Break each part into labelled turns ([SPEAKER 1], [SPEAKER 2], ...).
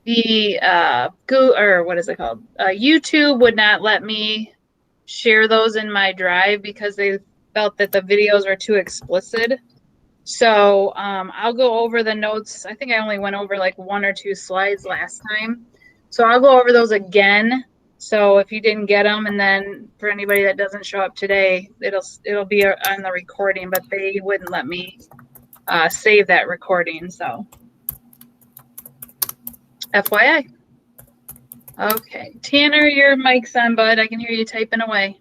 [SPEAKER 1] the or what is it called? YouTube would not let me share those in my drive because they felt that the videos were too explicit. So I'll go over the notes. I think I only went over like one or two slides last time. So I'll go over those again. So if you didn't get them, and then for anybody that doesn't show up today, it'll be on the recording, but they wouldn't let me save that recording. So FYI. Okay, Tanner, your mic's on, bud. I can hear you typing away.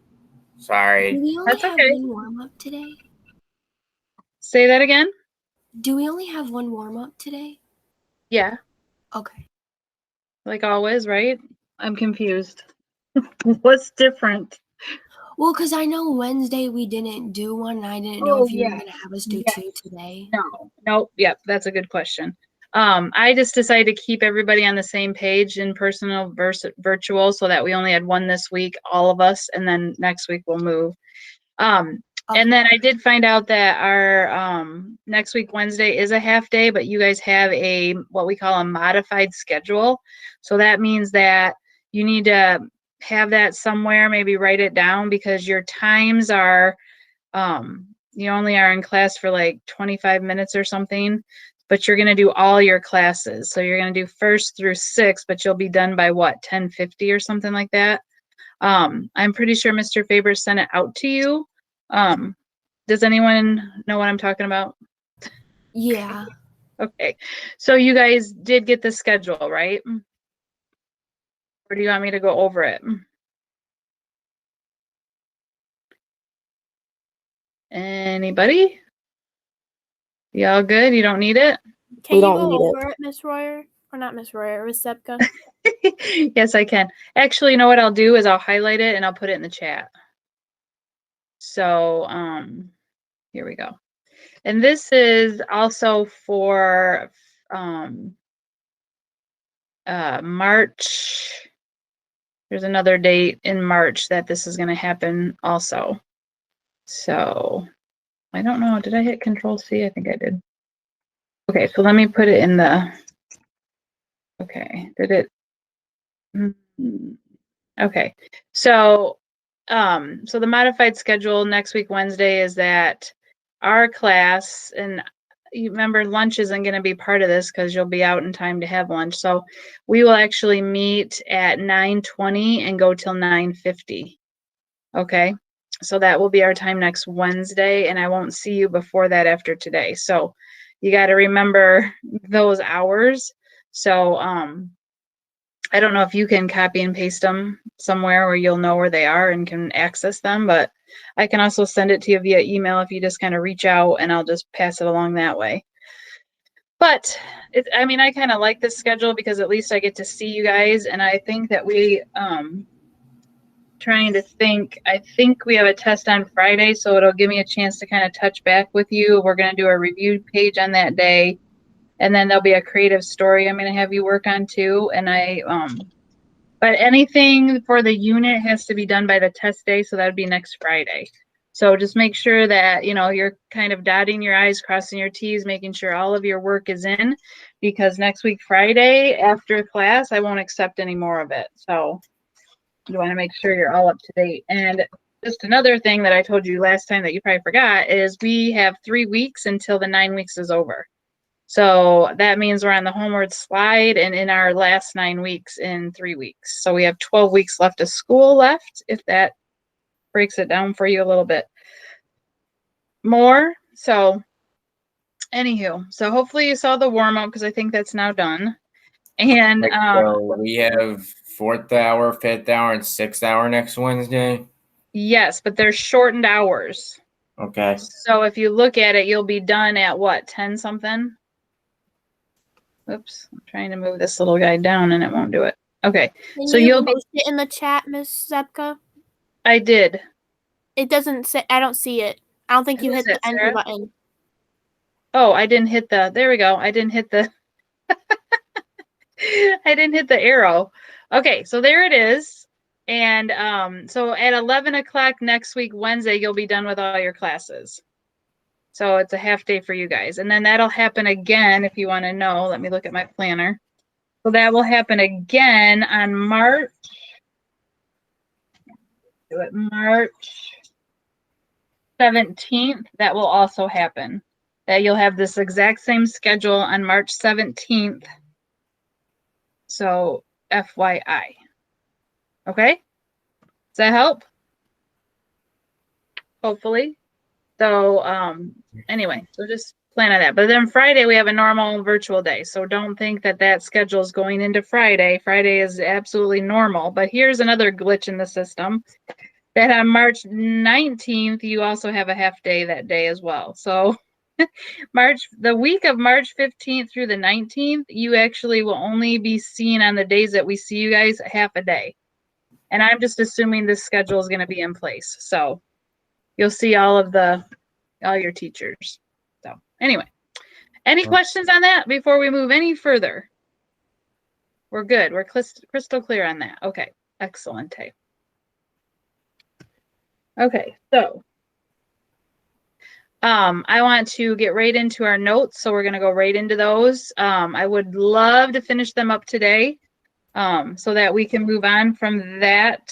[SPEAKER 2] Sorry.
[SPEAKER 3] Do we only
[SPEAKER 1] That's
[SPEAKER 3] have
[SPEAKER 1] okay.
[SPEAKER 3] one warm-up today?
[SPEAKER 1] Say that again?
[SPEAKER 3] Do we only have one warm-up today?
[SPEAKER 1] Yeah.
[SPEAKER 3] Okay.
[SPEAKER 1] Like always, right? I'm confused. What's different?
[SPEAKER 3] Well, because I know Wednesday we didn't do one, and I didn't know if you were going to have us do two today.
[SPEAKER 1] No. Yep, that's a good question. I just decided to keep everybody on the same page in personal versus virtual so that we only had one this week, all of us, and then next week we'll move. And then I did find out that our next week Wednesday is a half day, but you guys have a what we call a modified schedule. So that means that you need to have that somewhere, maybe write it down because your times are you only are in class for like 25 minutes or something, but you're going to do all your classes. So you're going to do first through six, but you'll be done by what, 10:50 or something like that. I'm pretty sure Mr. Faber sent it out to you. Does anyone know what I'm talking about?
[SPEAKER 3] Yeah.
[SPEAKER 1] Okay. So you guys did get the schedule, right? Or do you want me to go over it? Anybody? Y'all good? You don't need it?
[SPEAKER 4] Can you go over it, Miss Royer? Or not Miss Royer, Miss Sepka?
[SPEAKER 1] Yes, I can. Actually, you know what I'll do is I'll highlight it and I'll put it in the chat. So, here we go. And this is also for March. There's another date in March that this is going to happen also. So, I don't know. Did I hit Control C? I think I did. Okay, so let me put it in the. Okay, did it? Okay, so so the modified schedule next week Wednesday is that our class, and you remember lunch isn't going to be part of this because you'll be out in time to have lunch. So we will actually meet at 9:20 and go till 9:50. Okay, so that will be our time next Wednesday, and I won't see you before that after today. So you got to remember those hours. So I don't know if you can copy and paste them somewhere where you'll know where they are and can access them, but I can also send it to you via email if you just kind of reach out and I'll just pass it along that way. But I mean, I kind of like this schedule because at least I get to see you guys, and I think that we trying to think, I think we have a test on Friday, so it'll give me a chance to kind of touch back with you. We're going to do a review page on that day, and then there'll be a creative story I'm going to have you work on too. And but anything for the unit has to be done by the test day, so that would be next Friday. So just make sure that, you know, you're kind of dotting your I's, crossing your T's, making sure all of your work is in, because next week, Friday, after class, I won't accept any more of it. So you want to make sure you're all up to date. And just another thing that I told you last time that you probably forgot is we have 3 weeks until the 9 weeks is over. So that means we're on the homeward slide and in our last 9 weeks in 3 weeks. So we have 12 weeks left of school left, if that breaks it down for you a little bit more. So anywho, so hopefully you saw the warm up because I think that's now done. And
[SPEAKER 2] so we have 4th hour, 5th hour, and 6th hour next Wednesday.
[SPEAKER 1] Yes, but they're shortened hours.
[SPEAKER 2] Okay.
[SPEAKER 1] So if you look at it, you'll be done at what, 10 something? Oops, I'm trying to move this little guy down and it won't do it. Okay,
[SPEAKER 4] Can
[SPEAKER 1] so
[SPEAKER 4] you
[SPEAKER 1] you'll
[SPEAKER 4] post it in the chat, Miss Sepka?
[SPEAKER 1] I did.
[SPEAKER 4] It doesn't say. I don't see it. I don't think you hit the enter button.
[SPEAKER 1] Oh, I didn't hit the. There we go. I didn't hit the. I didn't hit the arrow. Okay, so there it is. And so at 11 o'clock next week, Wednesday, you'll be done with all your classes. So it's a half day for you guys. And then that'll happen again if you want to know. Let me look at my planner. So that will happen again on March 17th. That will also happen. That you'll have this exact same schedule on March 17th. So FYI. Okay? Does that help? Hopefully. So anyway, so just plan on that. But then Friday we have a normal virtual day. So don't think that that schedule is going into Friday. Friday is absolutely normal. But here's another glitch in the system. That on March 19th, you also have a half day that day as well. So the week of March 15th through the 19th, you actually will only be seen on the days that we see you guys half a day. And I'm just assuming this schedule is going to be in place. So you'll see all your teachers. So anyway, any questions on that before we move any further? We're good. We're crystal clear on that. Okay, excellent. Okay, so I want to get right into our notes, so we're going to go right into those. I would love to finish them up today, so that we can move on from that.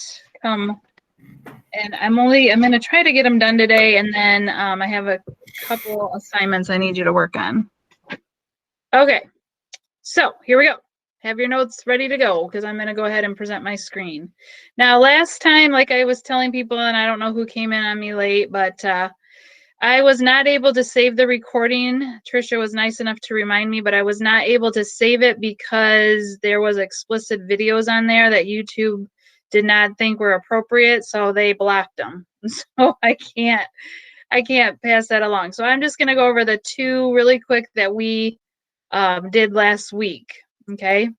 [SPEAKER 1] And I'm going to try to get them done today, and then I have a couple assignments I need you to work on. Okay, so here we go. Have your notes ready to go, because I'm going to go ahead and present my screen. Now, last time, like I was telling people, and I don't know who came in on me late, but I was not able to save the recording. Trisha was nice enough to remind me, but I was not able to save it because there was explicit videos on there that YouTube did not think were appropriate, so they blocked them. So I can't pass that along. So I'm just going to go over the two really quick that we did last week. Okay,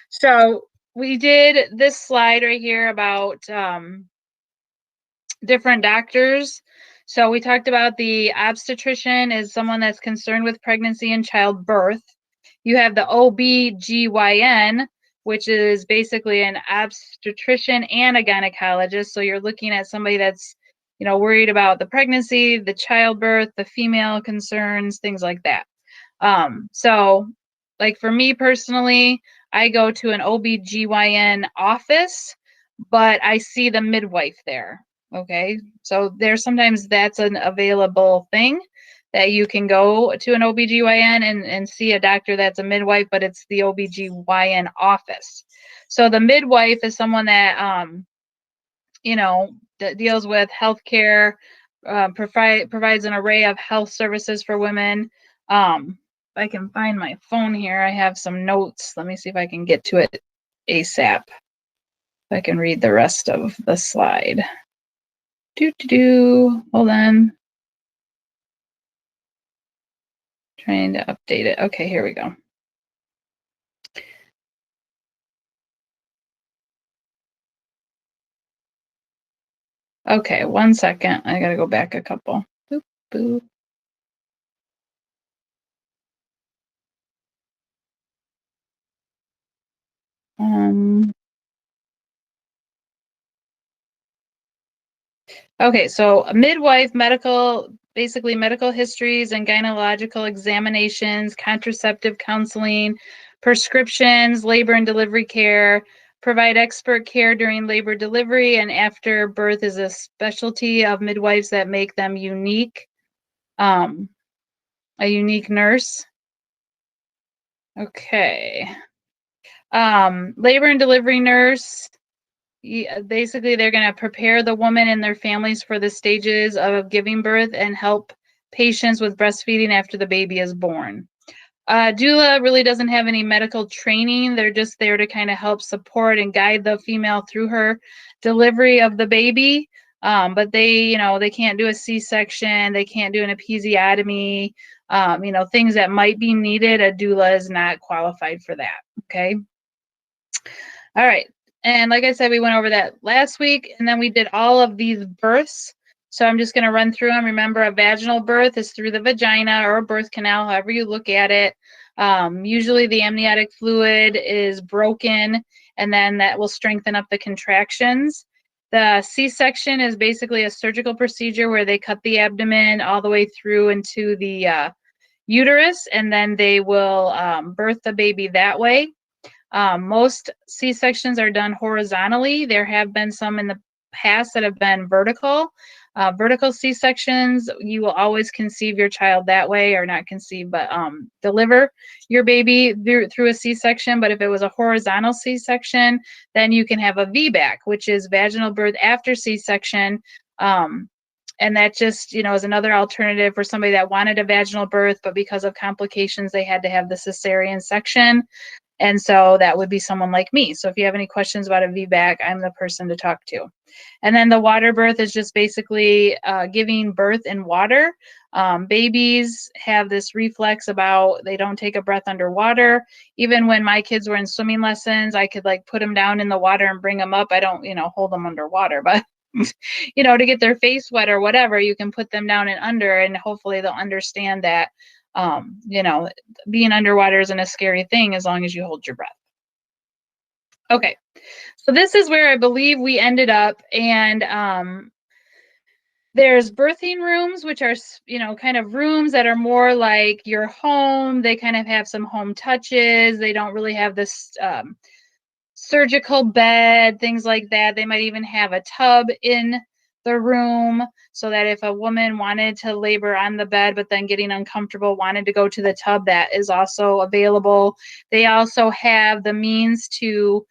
[SPEAKER 1] so we did this slide right here about different doctors. So we talked about the obstetrician is someone that's concerned with pregnancy and childbirth. You have the OB/GYN, which is basically an obstetrician and a gynecologist. So you're looking at somebody that's, worried about the pregnancy, the childbirth, the female concerns, things like that. So like for me personally, I go to an OB/GYN office, but I see the midwife there. Okay, so sometimes that's an available thing that you can go to an OB/GYN and see a doctor that's a midwife, but it's the OB/GYN office. So the midwife is someone that, that deals with healthcare, provides an array of health services for women. If I can find my phone here, I have some notes. Let me see if I can get to it ASAP. If I can read the rest of the slide. Hold on. Trying to update it. Okay, here we go. Okay, 1 second. I gotta go back a couple. Boop, boop. Okay, so a midwife, basically medical histories and gynecological examinations, contraceptive counseling, prescriptions, labor and delivery care, provide expert care during labor, delivery, and after birth is a specialty of midwives that make them unique, a unique nurse. Okay. Labor and delivery nurse, basically they're going to prepare the woman and their families for the stages of giving birth and help patients with breastfeeding after the baby is born. Doula really doesn't have any medical training. They're just there to kind of help support and guide the female through her delivery of the baby. But they can't do a C-section. They can't do an episiotomy. Things that might be needed. A doula is not qualified for that. Okay. All right. And like I said, we went over that last week, and then we did all of these births. So I'm just going to run through them. Remember, a vaginal birth is through the vagina or a birth canal, however you look at it. Usually the amniotic fluid is broken, and then that will strengthen up the contractions. The C-section is basically a surgical procedure where they cut the abdomen all the way through into the uterus, and then they will birth the baby that way. Most C-sections are done horizontally. There have been some in the past that have been vertical. Vertical C-sections, you will always conceive your child that way, or not conceive, but deliver your baby through a C-section. But if it was a horizontal C-section, then you can have a VBAC, which is vaginal birth after C-section. And that just, is another alternative for somebody that wanted a vaginal birth, but because of complications, they had to have the cesarean section. And so that would be someone like me. So if you have any questions about a VBAC, I'm the person to talk to. And then the water birth is just basically giving birth in water. Babies have this reflex about they don't take a breath underwater. Even when my kids were in swimming lessons, I could put them down in the water and bring them up. I don't, hold them underwater, but to get their face wet or whatever, you can put them down and under, and hopefully they'll understand that, being underwater isn't a scary thing as long as you hold your breath. Okay, so this is where I believe we ended up, and there's birthing rooms, which are, kind of rooms that are more like your home. They kind of have some home touches. They don't really have this surgical bed, things like that. They might even have a tub in the room so that if a woman wanted to labor on the bed but then getting uncomfortable, wanted to go to the tub, that is also available. They also have the means to,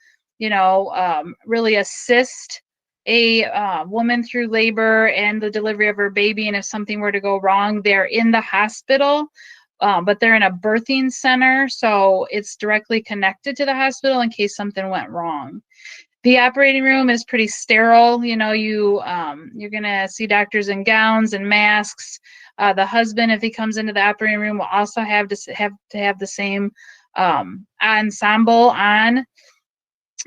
[SPEAKER 1] really assist a woman through labor and the delivery of her baby. And if something were to go wrong, they're in the hospital. But they're in a birthing center, so it's directly connected to the hospital in case something went wrong. The operating room is pretty sterile. You're gonna see doctors in gowns and masks. The husband, if he comes into the operating room, will also have to have the same ensemble on.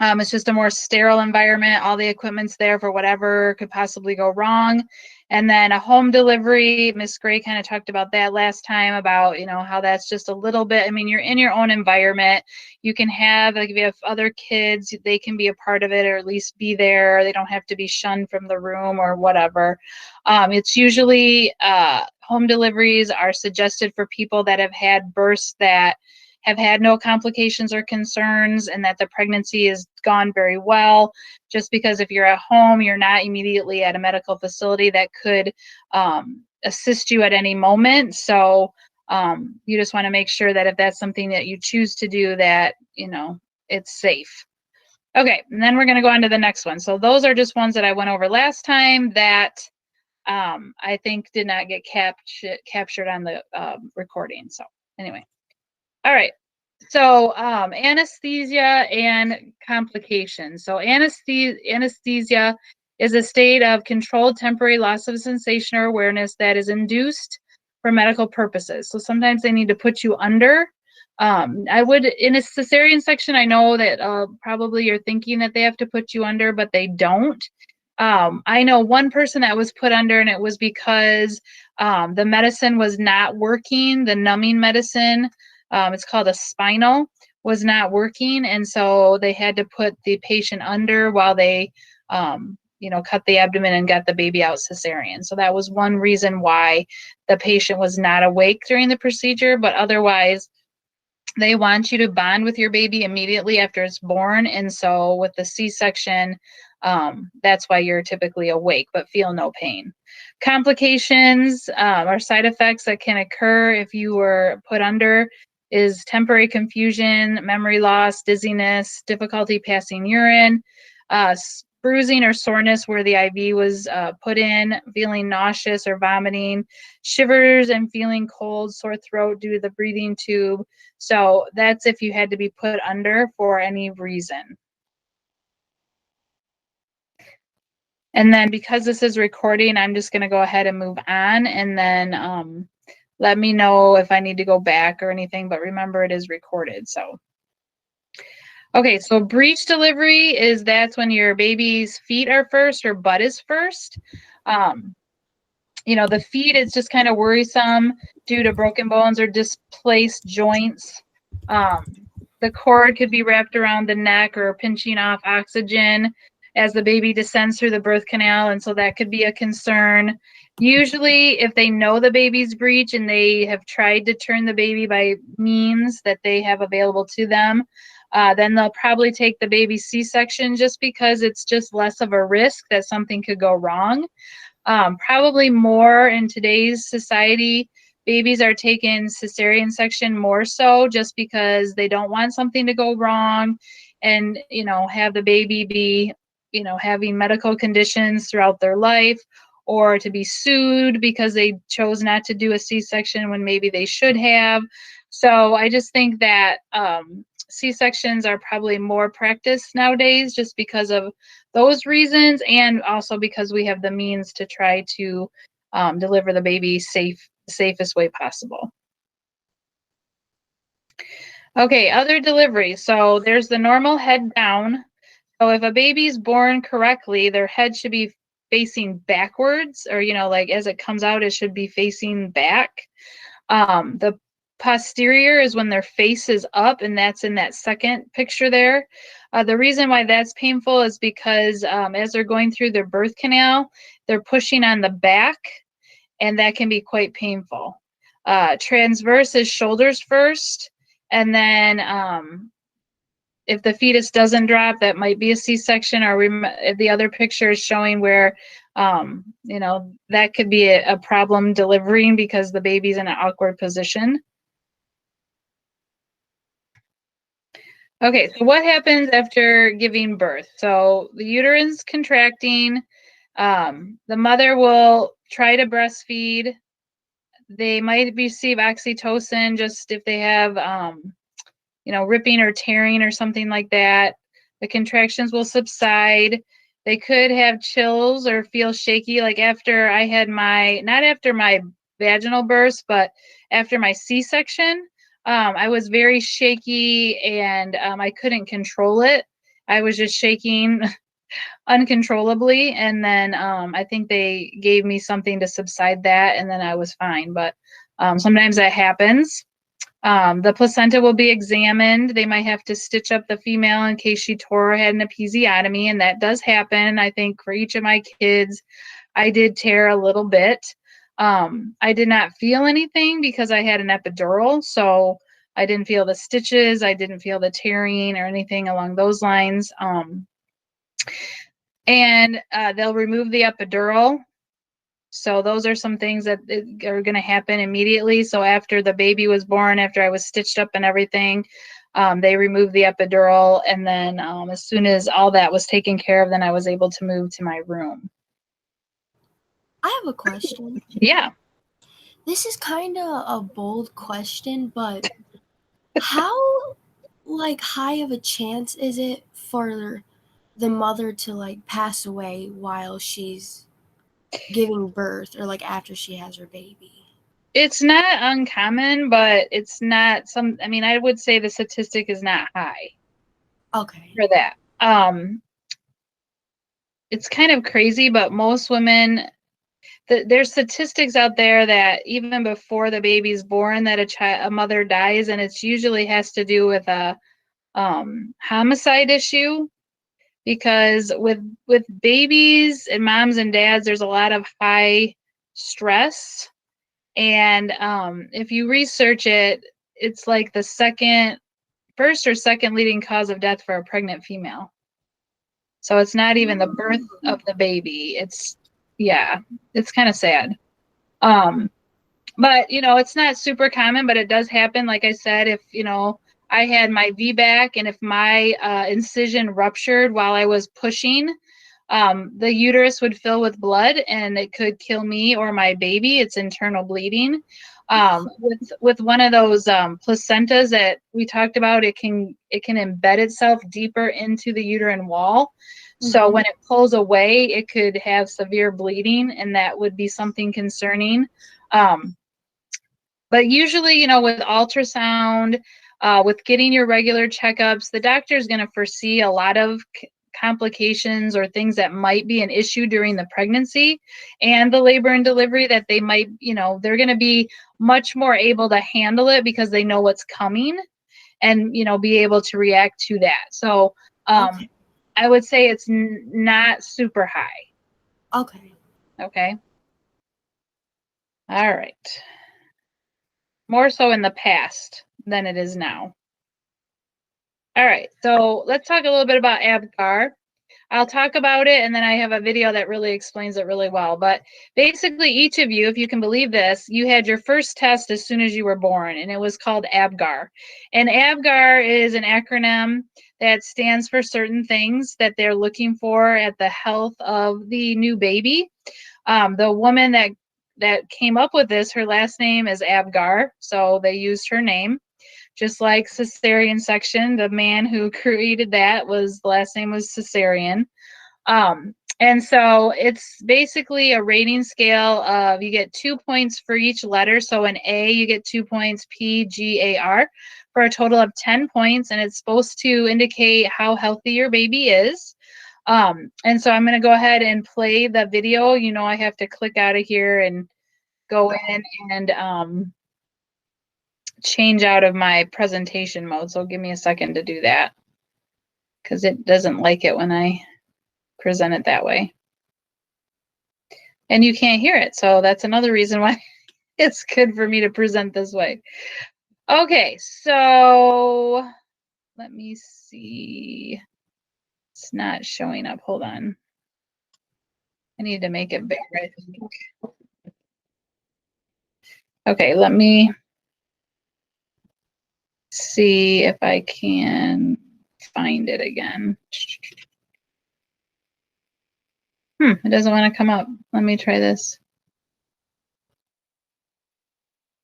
[SPEAKER 1] It's just a more sterile environment. All the equipment's there for whatever could possibly go wrong. And then a home delivery, Miss Gray kind of talked about that last time, about, how that's just a little bit, you're in your own environment. You can have, if you have other kids, they can be a part of it, or at least be there. They don't have to be shunned from the room or whatever. It's usually, home deliveries are suggested for people that have had births that have had no complications or concerns, and that the pregnancy has gone very well. Just because if you're at home, you're not immediately at a medical facility that could assist you at any moment. So you just want to make sure that if that's something that you choose to do, that, it's safe. Okay, and then we're going to go on to the next one. So those are just ones that I went over last time that I think did not get captured on the recording. So anyway. All right, so anesthesia and complications. So anesthesia is a state of controlled temporary loss of sensation or awareness that is induced for medical purposes. So sometimes they need to put you under. I would, in a cesarean section, I know that probably you're thinking that they have to put you under, but they don't. I know one person that was put under, and it was because the medicine was not working, the numbing medicine. It's called a spinal, was not working, and so they had to put the patient under while they cut the abdomen and got the baby out cesarean. So that was one reason why the patient was not awake during the procedure. But otherwise, they want you to bond with your baby immediately after it's born, and so with the C-section, that's why you're typically awake but feel no pain. Complications or side effects that can occur if you were put under is temporary confusion, memory loss, dizziness, difficulty passing urine, bruising or soreness where the IV was put in, feeling nauseous or vomiting, shivers and feeling cold, sore throat due to the breathing tube. So that's if you had to be put under for any reason. And then because this is recording, I'm just going to go ahead and move on, and then let me know if I need to go back or anything, but remember it is recorded. So, okay, so breech delivery that's when your baby's feet are first or butt is first. The feet is just kind of worrisome due to broken bones or displaced joints. The cord could be wrapped around the neck or pinching off oxygen as the baby descends through the birth canal, and so that could be a concern. Usually, if they know the baby's breech and they have tried to turn the baby by means that they have available to them, then they'll probably take the baby C-section just because it's just less of a risk that something could go wrong. Probably more in today's society, babies are taking cesarean section more so just because they don't want something to go wrong and, have the baby be, having medical conditions throughout their life, or to be sued because they chose not to do a C-section when maybe they should have. So I just think that C-sections are probably more practiced nowadays just because of those reasons, and also because we have the means to try to deliver the baby safest way possible. Okay, other deliveries. So there's the normal head down. So if a baby's born correctly, their head should be facing backwards, or like as it comes out, it should be facing back. The posterior is when their face is up, and that's in that second picture there. The reason why that's painful is because as they're going through their birth canal, they're pushing on the back, and that can be quite painful. Transverse is shoulders first, and then if the fetus doesn't drop, that might be a C-section, or the other picture is showing where, that could be a problem delivering because the baby's in an awkward position. Okay, so what happens after giving birth? So the uterus contracting, the mother will try to breastfeed. They might receive oxytocin just if they have, ripping or tearing or something like that. The contractions will subside. They could have chills or feel shaky, like after I had not after my vaginal birth, but after my C-section. I was very shaky, and I couldn't control it. I was just shaking uncontrollably, and then I think they gave me something to subside that, and then I was fine. But sometimes that happens. The placenta will be examined. They might have to stitch up the female in case she tore or had an episiotomy, and that does happen. I think for each of my kids, I did tear a little bit. I did not feel anything because I had an epidural, so I didn't feel the stitches. I didn't feel the tearing or anything along those lines. And they'll remove the epidural. So those are some things that are going to happen immediately. So after the baby was born, after I was stitched up and everything, they removed the epidural. And then as soon as all that was taken care of, then I was able to move to my room.
[SPEAKER 3] I have a question.
[SPEAKER 1] Yeah.
[SPEAKER 3] This is kind of a bold question, but how high of a chance is it for the mother to pass away while she's giving birth, or after she has her baby?
[SPEAKER 1] It's not uncommon, but it's not I would say the statistic is not high.
[SPEAKER 3] Okay.
[SPEAKER 1] For that. It's kind of crazy, but most women, there's statistics out there that even before the baby's born, that a mother dies, and it's usually has to do with a homicide issue, because with babies and moms and dads, there's a lot of high stress, and if you research it, it's like the first or second leading cause of death for a pregnant female. So it's not even the birth of the baby. It's kind of sad. But it's not super common, but it does happen. Like I said, if I had my VBAC, and if my incision ruptured while I was pushing, the uterus would fill with blood, and it could kill me or my baby. It's internal bleeding. With one of those placentas that we talked about, it can embed itself deeper into the uterine wall. So when it pulls away, it could have severe bleeding, and that would be something concerning. But usually, with ultrasound, with getting your regular checkups, the doctor is going to foresee a lot of complications or things that might be an issue during the pregnancy and the labor and delivery, that they might, they're going to be much more able to handle it because they know what's coming, and, be able to react to that. So
[SPEAKER 3] Okay.
[SPEAKER 1] I would say it's not super high.
[SPEAKER 3] Okay.
[SPEAKER 1] Okay. All right. More so in the past than it is now. All right, so let's talk a little bit about ABGAR. I'll talk about it, and then I have a video that really explains it really well. But basically, each of you, if you can believe this, you had your first test as soon as you were born, and it was called ABGAR. And ABGAR is an acronym that stands for certain things that they're looking for at the health of the new baby. The woman that came up with this, her last name is ABGAR, so they used her name. Just like cesarean section, the man who created that the last name was Caesarean. And so it's basically a rating scale of, you get 2 points for each letter. So in A, you get 2 points, P, G, A, R, for a total of 10 points. And it's supposed to indicate how healthy your baby is. And so I'm going to go ahead and play the video. You know, I have to click out of here and go in and change out of my presentation mode. So give me a second to do that, because it doesn't like it when I present it that way. And you can't hear it. So that's another reason why it's good for me to present this way. Okay, so let me see. It's not showing up. Hold on. I need to make it bigger, I think. Okay, let me see if I can find it again. It doesn't want to come up. Let me try this.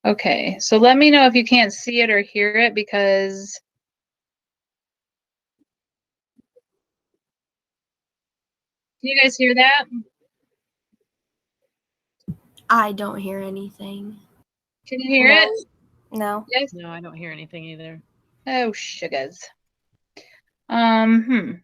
[SPEAKER 1] Okay, so let me know if you can't see it or hear it, because can you guys hear that?
[SPEAKER 3] I don't hear anything.
[SPEAKER 1] Can you hear it?
[SPEAKER 4] No.
[SPEAKER 1] Yes.
[SPEAKER 5] No, I don't hear anything either.
[SPEAKER 1] Oh, sugars. Let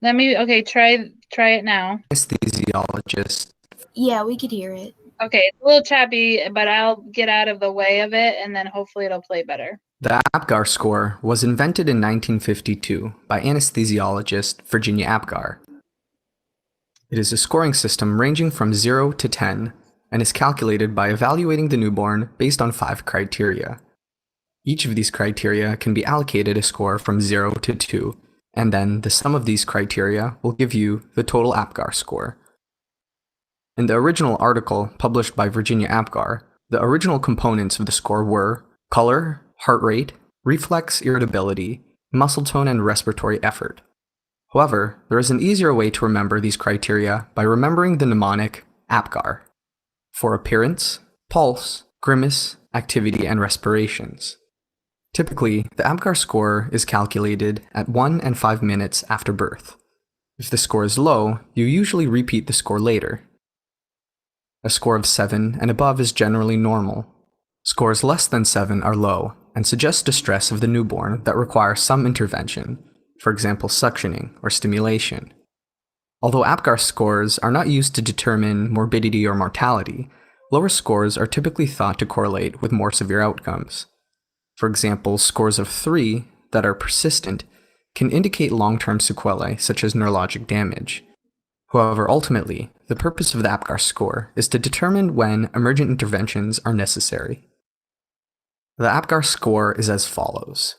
[SPEAKER 1] me, okay, try it now.
[SPEAKER 6] Anesthesiologist.
[SPEAKER 3] Yeah, we could hear it.
[SPEAKER 1] Okay, it's a little choppy, but I'll get out of the way of it, and then hopefully it'll play better.
[SPEAKER 6] The APGAR score was invented in 1952 by anesthesiologist Virginia APGAR. It is a scoring system ranging from 0 to 10 and is calculated by evaluating the newborn based on 5 criteria. Each of these criteria can be allocated a score from 0 to 2, and then the sum of these criteria will give you the total APGAR score. In the original article published by Virginia APGAR, the original components of the score were color, heart rate, reflex irritability, muscle tone, and respiratory effort. However, there is an easier way to remember these criteria by remembering the mnemonic APGAR for appearance, pulse, grimace, activity, and respirations. Typically, the APGAR score is calculated at 1 and 5 minutes after birth. If the score is low, you usually repeat the score later. A score of 7 and above is generally normal. Scores less than 7 are low and suggest distress of the newborn that requires some intervention, for example suctioning or stimulation. Although APGAR scores are not used to determine morbidity or mortality, lower scores are typically thought to correlate with more severe outcomes. For example, scores of 3 that are persistent can indicate long-term sequelae such as neurologic damage. However, ultimately, the purpose of the APGAR score is to determine when emergent interventions are necessary. The APGAR score is as follows.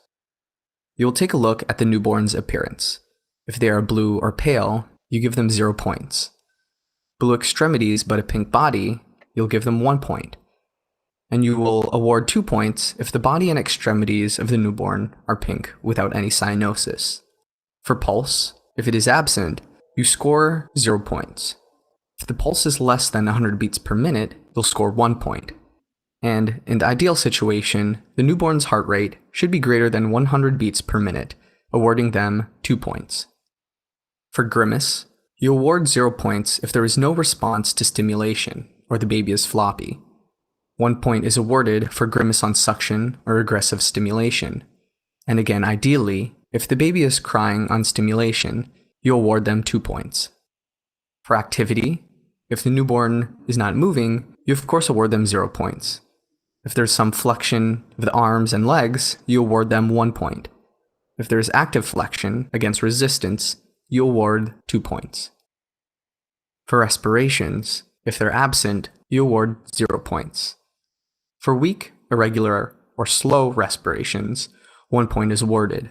[SPEAKER 6] You will take a look at the newborn's appearance. If they are blue or pale, you give them 0 points. Blue extremities but a pink body, you'll give them 1 point. And you will award 2 points if the body and extremities of the newborn are pink without any cyanosis. For pulse, if it is absent, you score 0 points. If the pulse is less than 100 beats per minute, you'll score 1 point. And in the ideal situation, the newborn's heart rate should be greater than 100 beats per minute, awarding them 2 points. For grimace, you award 0 points if there is no response to stimulation, or the baby is floppy. 1 point is awarded for grimace on suction or aggressive stimulation. And again, ideally, if the baby is crying on stimulation, you award them 2 points. For activity, if the newborn is not moving, you of course award them 0 points. If there's some flexion of the arms and legs, you award them 1 point. If there's active flexion against resistance, you award 2 points. For respirations, if they're absent, you award 0 points. For weak, irregular, or slow respirations, 1 point is awarded.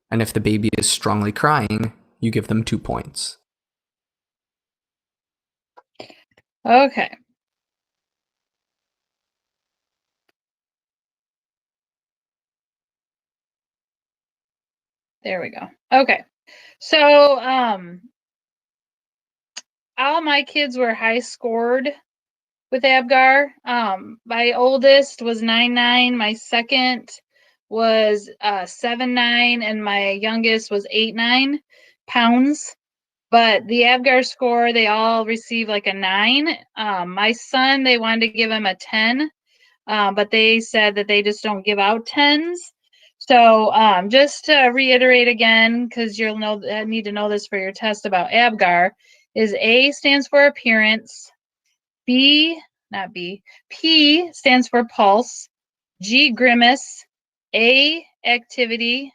[SPEAKER 6] And if the baby is strongly crying, you give them 2 points.
[SPEAKER 1] Okay. There we go. Okay. So, all my kids were high scored with ABGAR. My oldest was 9.9, my second was 7.9, and my youngest was 8.9 pounds. But the ABGAR score, they all received like a 9. My son, they wanted to give him a 10, but they said that they just don't give out 10s. So just to reiterate again, because you'll need to know this for your test about ABGAR, is A stands for appearance, P stands for pulse, G grimace, A activity,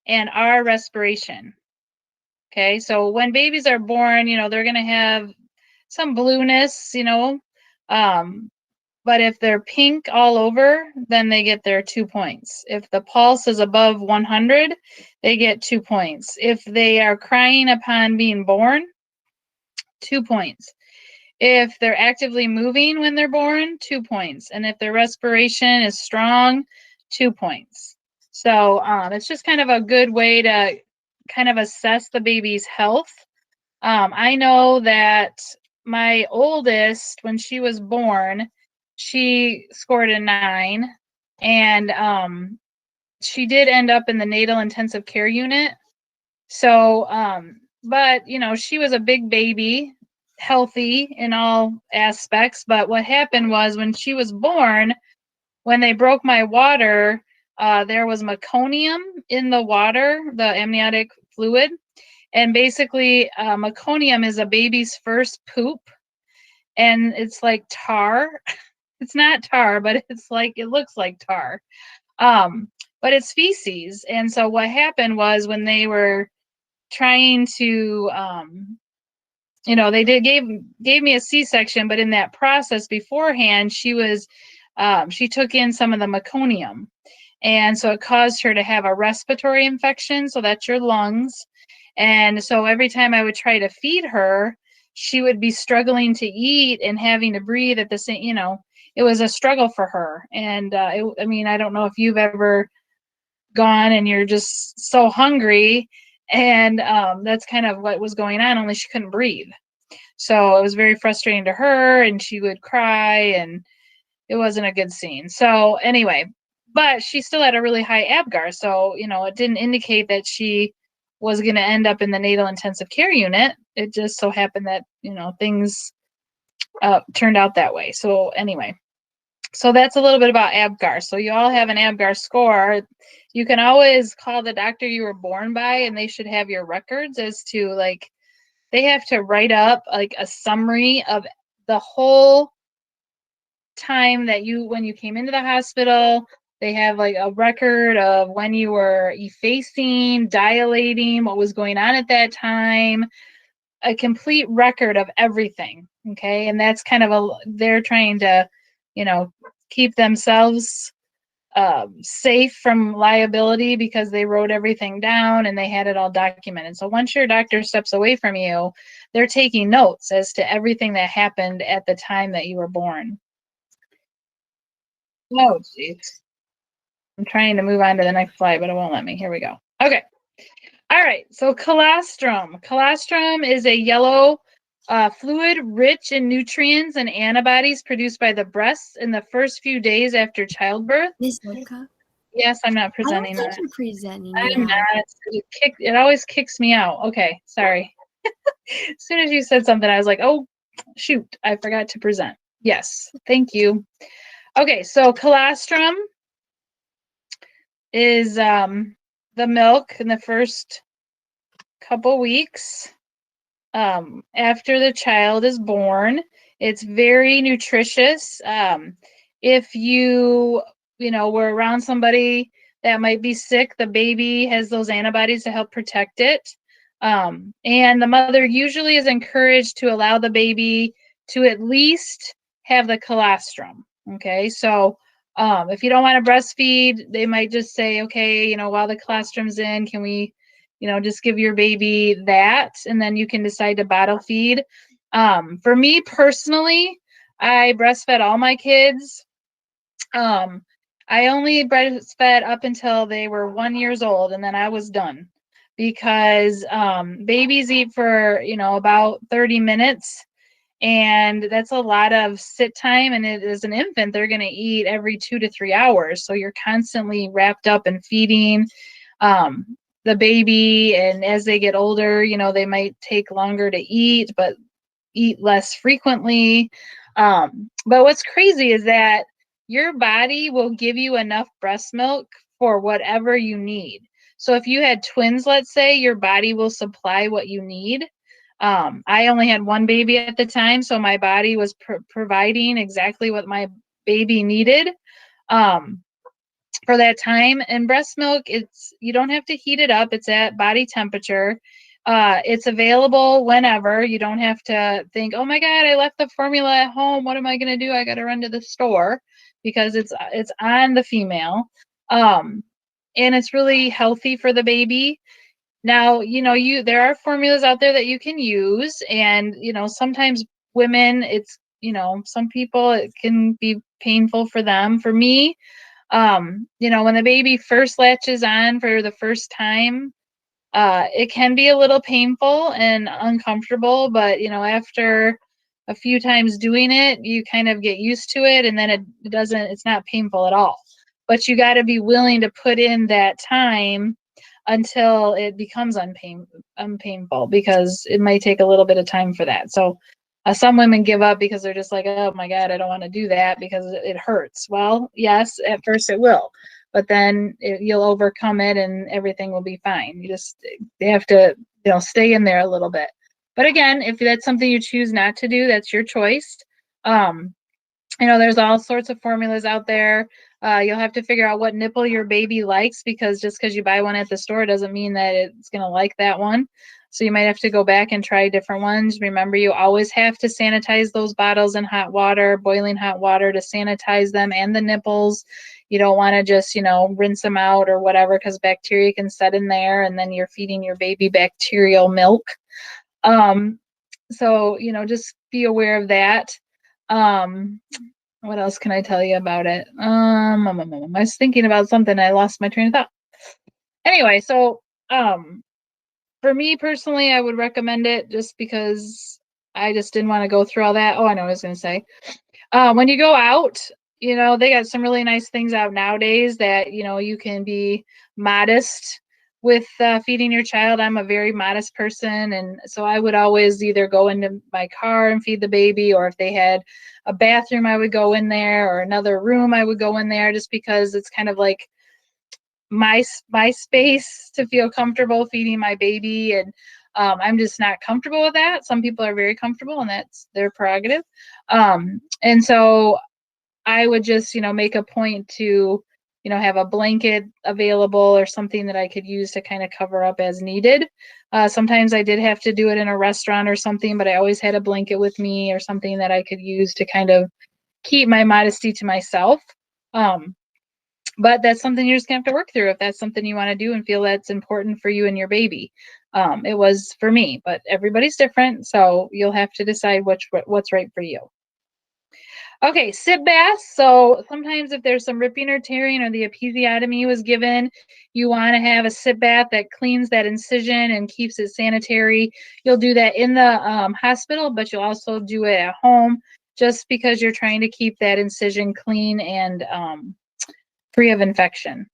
[SPEAKER 1] and R respiration. Okay, so when babies are born, they're going to have some blueness, but if they're pink all over, then they get their 2 points. If the pulse is above 100, they get 2 points. If they are crying upon being born, 2 points. If they're actively moving when they're born, 2 points. And if their respiration is strong, 2 points. So it's just kind of a good way to kind of assess the baby's health. I know that my oldest, when she was born, she scored a 9, and she did end up in the natal intensive care unit. So, but she was a big baby, healthy in all aspects. But what happened was when she was born, when they broke my water, there was meconium in the water, the amniotic fluid. And basically, meconium is a baby's first poop, and it's like tar. It's not tar, but it looks like tar. But it's feces. And so what happened was when they were trying to, they gave me a C-section, but in that process beforehand, she took in some of the meconium. And so it caused her to have a respiratory infection. So that's your lungs. And so every time I would try to feed her, she would be struggling to eat and having to breathe at the same, it was a struggle for her. And I don't know if you've ever gone and you're just so hungry, and that's kind of what was going on, only she couldn't breathe. So it was very frustrating to her, and she would cry, and it wasn't a good scene. So anyway, but she still had a really high ABGAR. So, it didn't indicate that she was going to end up in the natal intensive care unit. It just so happened that, things turned out that way. So anyway, so that's a little bit about ABGAR. So you all have an ABGAR score. You can always call the doctor you were born by, and they should have your records as to they have to write up a summary of the whole time that when you came into the hospital. They have a record of when you were effacing, dilating, what was going on at that time, a complete record of everything. Okay. And that's kind of they're trying to, keep themselves safe from liability because they wrote everything down and they had it all documented. So once your doctor steps away from you, they're taking notes as to everything that happened at the time that you were born. Oh, jeez. I'm trying to move on to the next slide, but it won't let me. Here we go. Okay. All right. So colostrum. Colostrum is a yellow fluid rich in nutrients and antibodies produced by the breasts in the first few days after childbirth.
[SPEAKER 3] Miss Monica?
[SPEAKER 1] Yes, I'm not
[SPEAKER 3] I don't
[SPEAKER 1] presenting
[SPEAKER 3] think
[SPEAKER 1] that.
[SPEAKER 3] you're presenting.
[SPEAKER 1] I'm
[SPEAKER 3] Yeah.
[SPEAKER 1] not. It always kicks me out. Okay. Sorry. As soon as you said something, I was like, oh, shoot. I forgot to present. Yes. Thank you. Okay. So colostrum is the milk in the first couple weeks after the child is born. It's very nutritious. If you were around somebody that might be sick, the baby has those antibodies to help protect it. And the mother usually is encouraged to allow the baby to at least have the colostrum. Okay, so If you don't want to breastfeed, they might just say, okay, while the colostrum's in, can we, just give your baby that, and then you can decide to bottle feed. For me personally, I breastfed all my kids. I only breastfed up until they were 1 year old, and then I was done because babies eat for about 30 minutes, and that's a lot of sit time. And as an infant, they're going to eat every 2 to 3 hours, so you're constantly wrapped up in feeding the baby. And as they get older, they might take longer to eat, but eat less frequently. But what's crazy is that your body will give you enough breast milk for whatever you need. So if you had twins, let's say, your body will supply what you need. I only had one baby at the time, so my body was providing exactly what my baby needed for that time. And breast milk, you don't have to heat it up. It's at body temperature. It's available whenever. You don't have to think, oh my God, I left the formula at home. What am I going to do? I got to run to the store, because it's on the female. And it's really healthy for the baby. Now, there are formulas out there that you can use, and, sometimes women, some people, it can be painful for them. For me, when the baby first latches on for the first time, it can be a little painful and uncomfortable, but, after a few times doing it, you kind of get used to it, and then it's not painful at all. But you got to be willing to put in that time until it becomes unpainful, because it might take a little bit of time for that. So some women give up because they're just like, oh my God, I don't want to do that because it hurts. Well, yes, at first it will, but then you'll overcome it and everything will be fine. They have to, stay in there a little bit. But again, if that's something you choose not to do, that's your choice. There's all sorts of formulas out there. You'll have to figure out what nipple your baby likes, because just because you buy one at the store doesn't mean that it's going to like that one. So you might have to go back and try different ones. Remember, you always have to sanitize those bottles in hot water, boiling hot water, to sanitize them and the nipples. You don't want to just, rinse them out or whatever, because bacteria can set in there, and then you're feeding your baby bacterial milk. So, just be aware of that. What else can I tell you about it? I was thinking about something. I lost my train of thought. Anyway, so for me personally, I would recommend it just because I just didn't want to go through all that. Oh, I know what I was going to say. When you go out, they got some really nice things out nowadays that, you can be modest with feeding your child. I'm a very modest person, and so I would always either go into my car and feed the baby, or if they had a bathroom, I would go in there, or another room, I would go in there, just because it's kind of like my space to feel comfortable feeding my baby. And I'm just not comfortable with that. Some people are very comfortable, and that's their prerogative. And so I would just, make a point to, have a blanket available or something that I could use to kind of cover up as needed. Sometimes I did have to do it in a restaurant or something, but I always had a blanket with me or something that I could use to kind of keep my modesty to myself. But that's something you're just gonna have to work through if that's something you want to do and feel that's important for you and your baby. It was for me, but everybody's different, so you'll have to decide what's right for you. Okay, sit baths. So sometimes if there's some ripping or tearing, or the episiotomy was given, you want to have a sit bath that cleans that incision and keeps it sanitary. You'll do that in the hospital, but you'll also do it at home, just because you're trying to keep that incision clean and free of infection.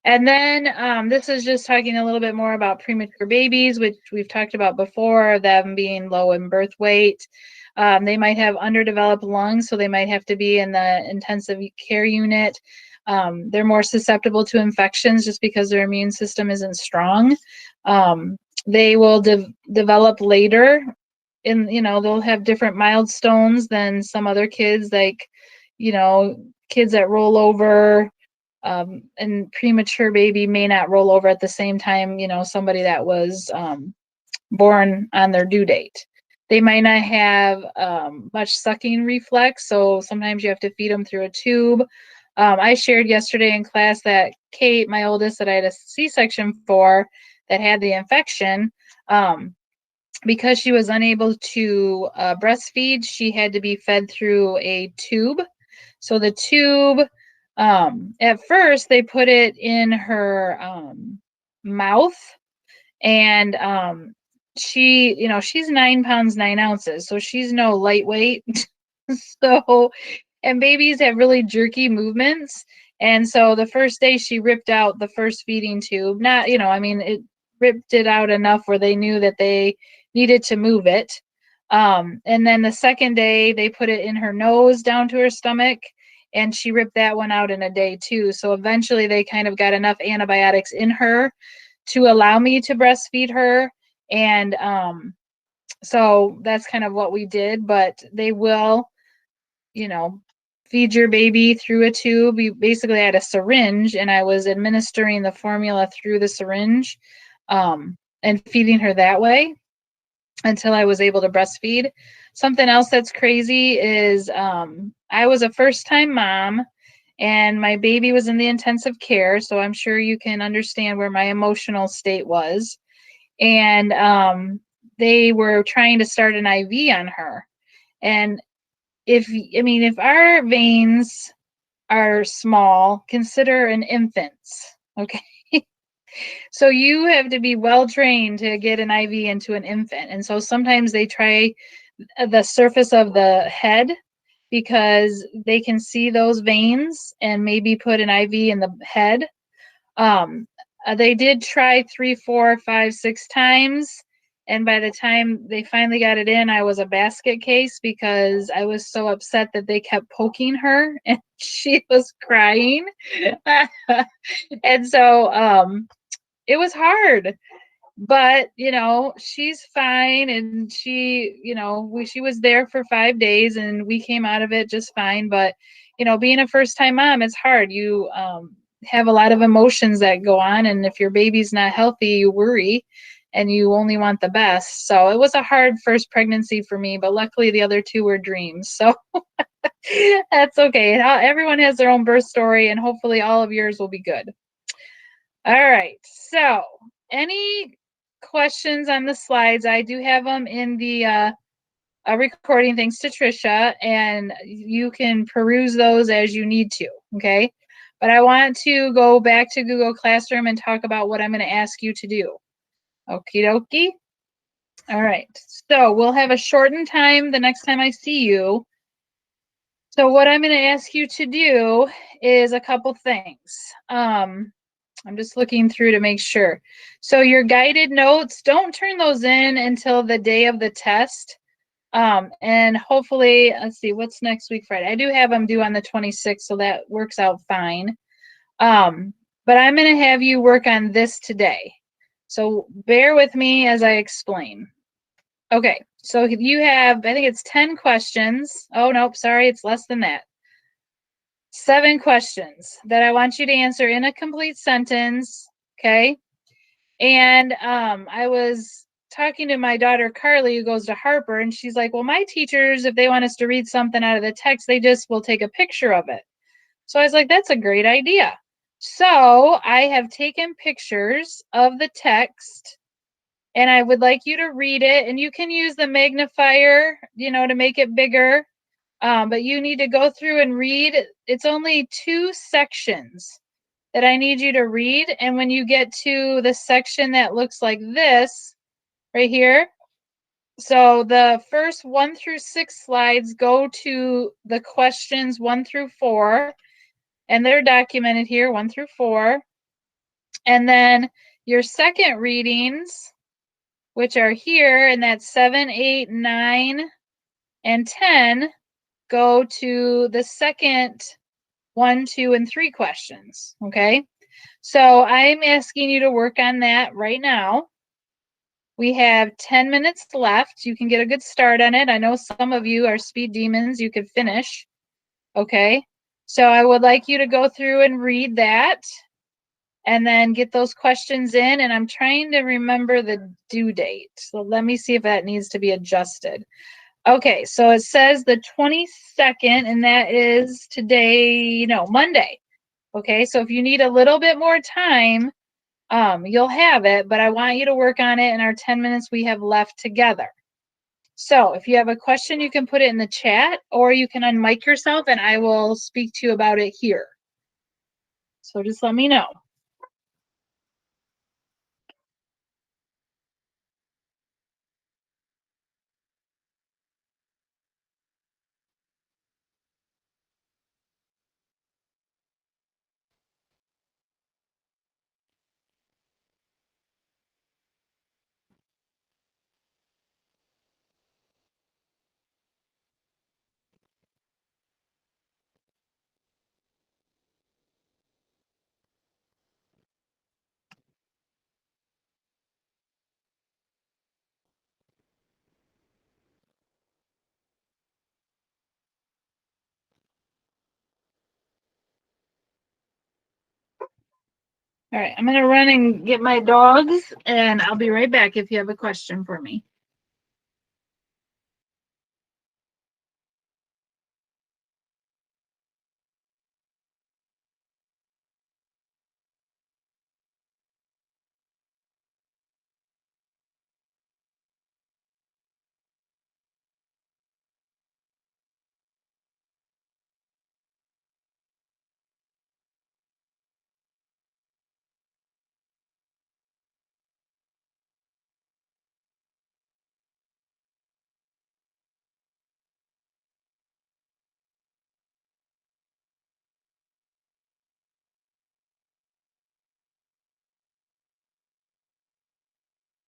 [SPEAKER 1] And then this is just talking a little bit more about premature babies, which we've talked about before, them being low in birth weight. They might have underdeveloped lungs, so they might have to be in the intensive care unit. They're more susceptible to infections just because their immune system isn't strong. They will develop later, they'll have different milestones than some other kids, like, kids that roll over. And premature baby may not roll over at the same time, somebody that was born on their due date. They might not have much sucking reflex, so sometimes you have to feed them through a tube. I shared yesterday in class that Kate, my oldest, that I had a C-section for, that had the infection, because she was unable to breastfeed, she had to be fed through a tube. So the tube, at first, they put it in her mouth, and she, she's 9 pounds 9 ounces, so she's no lightweight. So, and babies have really jerky movements, and so the first day she ripped out the first feeding tube. Not, it ripped it out enough where they knew that they needed to move it. And then the second day they put it in her nose down to her stomach, and she ripped that one out in a day too. So eventually they kind of got enough antibiotics in her to allow me to breastfeed her. And so that's kind of what we did, but they will, feed your baby through a tube. We basically had a syringe, and I was administering the formula through the syringe, and feeding her that way until I was able to breastfeed. Something else that's crazy is I was a first-time mom, and my baby was in the intensive care, so I'm sure you can understand where my emotional state was. And they were trying to start an IV on her. And if our veins are small, consider an infant's, okay? So you have to be well trained to get an IV into an infant. And so sometimes they try the surface of the head because they can see those veins and maybe put an IV in the head. They did try 3, 4, 5, 6 times. And by the time they finally got it in, I was a basket case because I was so upset that they kept poking her and she was crying. And so it was hard. But, she's fine, and she, she was there for 5 days, and we came out of it just fine. But, being a first-time mom, it's hard. You have a lot of emotions that go on, and if your baby's not healthy, you worry, and you only want the best. So it was a hard first pregnancy for me, but luckily the other 2 were dreams. So that's okay. Everyone has their own birth story, and hopefully all of yours will be good. All right. So any questions on the slides? I do have them in the recording, thanks to Trisha, and you can peruse those as you need to, okay? But I want to go back to Google Classroom and talk about what I'm going to ask you to do. Okie dokie. All right, so we'll have a shortened time the next time I see you. So what I'm going to ask you to do is a couple things. I'm just looking through to make sure. So your guided notes, don't turn those in until the day of the test. And hopefully, let's see, what's next week, Friday? I do have them due on the 26th, so that works out fine. But I'm going to have you work on this today. So bear with me as I explain. Okay, so you have, I think it's 10 questions. Oh, nope, sorry, it's less than that. 7 questions that I want you to answer in a complete sentence, okay? And I was talking to my daughter Carly, who goes to Harper, and she's like, well, my teachers, if they want us to read something out of the text, they just will take a picture of it. So I was like, that's a great idea. So I have taken pictures of the text, and I would like you to read it, and you can use the magnifier, to make it bigger. But you need to go through and read. It's only 2 sections that I need you to read. And when you get to the section that looks like this right here, so the first 1 through 6 slides go to the questions 1 through 4, and they're documented here, 1 through 4. And then your second readings, which are here, and that's 7, 8, 9, and 10, go to the second 1, 2, and 3 questions, okay? So I'm asking you to work on that right now. We have 10 minutes left. You can get a good start on it. I know some of you are speed demons. You could finish, okay? So I would like you to go through and read that. and then get those questions in. And I'm trying to remember the due date. So let me see if that needs to be adjusted. Okay, so it says the 22nd, and that is today, no, Monday. Okay, so if you need a little bit more time, you'll have it, but I want you to work on it in our 10 minutes we have left together. So if you have a question, you can put it in the chat, or you can unmic yourself and I will speak to you about it here. So just let me know. All right, I'm gonna run and get my dogs, and I'll be right back if you have a question for me.